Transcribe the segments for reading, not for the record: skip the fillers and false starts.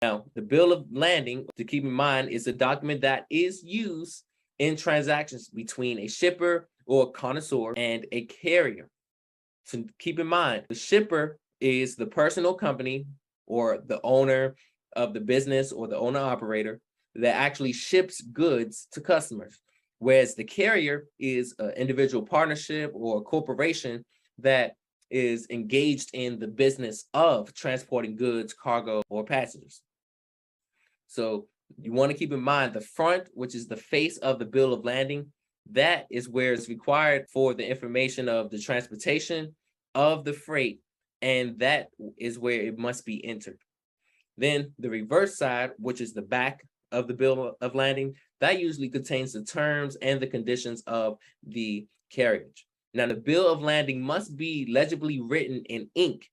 Now, the bill of lading, to keep in mind, is a document that is used in transactions between a shipper or connoisseur and a carrier. So keep in mind, the shipper is the person or company or the owner of the business or the owner operator that actually ships goods to customers. Whereas the carrier is an individual partnership or a corporation that is engaged in the business of transporting goods, cargo, or passengers. So you want to keep in mind the front, which is the face of the bill of lading, that is where it's required for the information of the transportation of the freight, and that is where it must be entered. Then the reverse side, which is the back of the bill of lading, that usually contains the terms and the conditions of the carriage. Now, the bill of lading must be legibly written in ink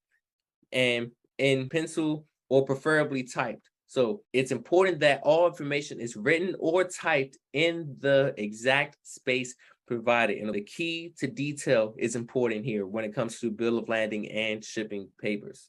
and in pencil or preferably typed. So it's important that all information is written or typed in the exact space provided. And the key to detail is important here when it comes to bill of lading and shipping papers.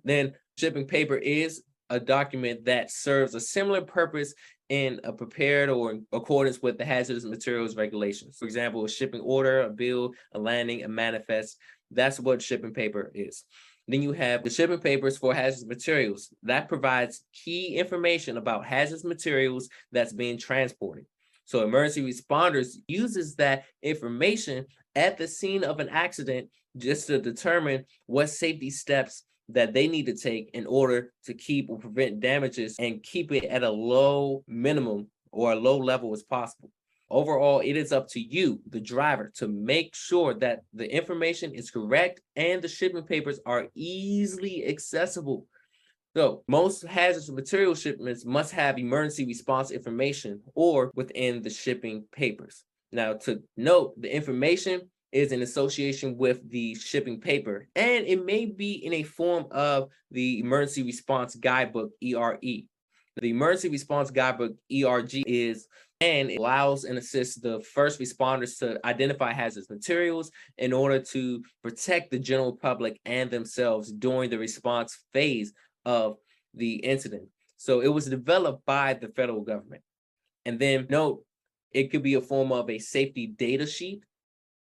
Then shipping paper is a document that serves a similar purpose in a prepared or in accordance with the hazardous materials regulations. For example, a shipping order, a bill, a landing, a manifest. That's what shipping paper is. Then you have the shipping papers for hazardous materials. That provides key information about hazardous materials that's being transported. So emergency responders uses that information at the scene of an accident just to determine what safety steps that they need to take in order to keep or prevent damages and keep it at a low minimum or a low level as possible. Overall, it is up to you, the driver, to make sure that the information is correct and the shipping papers are easily accessible. So most hazardous material shipments must have emergency response information or within the shipping papers. Now, to note, the information is in association with the shipping paper, and it may be in a form of the Emergency Response Guidebook, ERE. The Emergency Response Guidebook, ERG, is and it allows and assists the first responders to identify hazardous materials in order to protect the general public and themselves during the response phase of the incident. So it was developed by the federal government. And then note, it could be a form of a safety data sheet,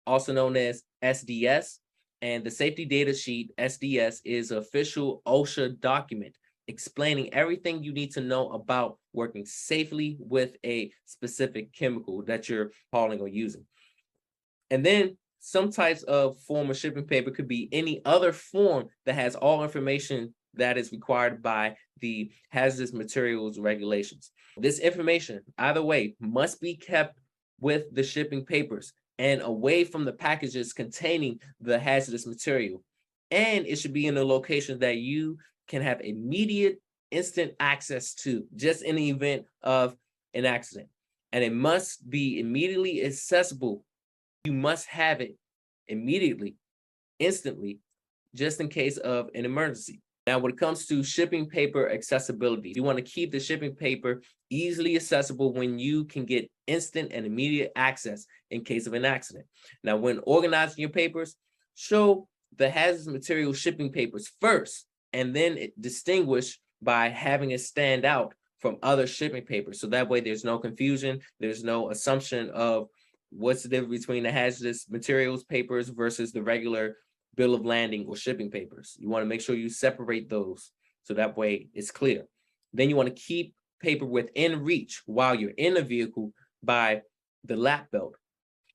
also known as SDS. And the safety data sheet, SDS, is an official OSHA document explaining everything you need to know about working safely with a specific chemical that you're hauling or using. And then some types of form of shipping paper could be any other form that has all information that is required by the hazardous materials regulations. This information, either way, must be kept with the shipping papers and away from the packages containing the hazardous material. And it should be in a location that you can have immediate, instant access to, just in the event of an accident. And it must be immediately accessible. You must have it immediately, instantly, just in case of an emergency. Now, when it comes to shipping paper accessibility, you want to keep the shipping paper easily accessible when you can get instant and immediate access in case of an accident. Now, when organizing your papers, show the hazardous material shipping papers first, and then distinguish by having it stand out from other shipping papers. So that way there's no confusion, there's no assumption of what's the difference between the hazardous materials papers versus the regular bill of lading or shipping papers. You want to make sure you separate those so that way it's clear. Then you want to keep paper within reach while you're in the vehicle by the lap belt.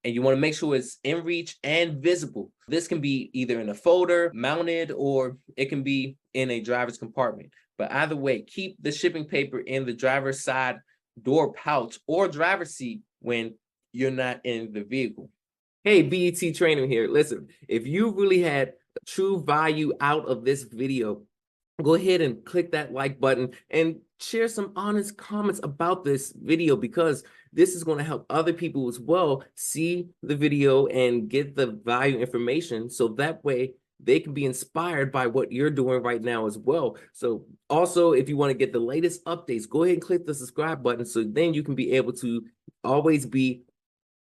And you want to make sure it's in reach and visible. This can be either in a folder, mounted, or it can be in a driver's compartment. But either way, keep the shipping paper in the driver's side door pouch or driver's seat when you're not in the vehicle. Hey, BET Trainer here. Listen, if you really had true value out of this video, go ahead and click that like button and share some honest comments about this video, because this is going to help other people as well see the video and get the value information, so that way they can be inspired by what you're doing right now as well. So also, if you want to get the latest updates, go ahead and click the subscribe button, so then you can be able to always be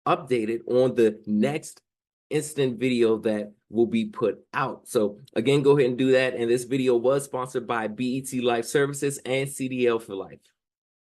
updated on the next instant video that will be put out. So again, go ahead and do that. And this video was sponsored by BET Life Services and CDL for Life.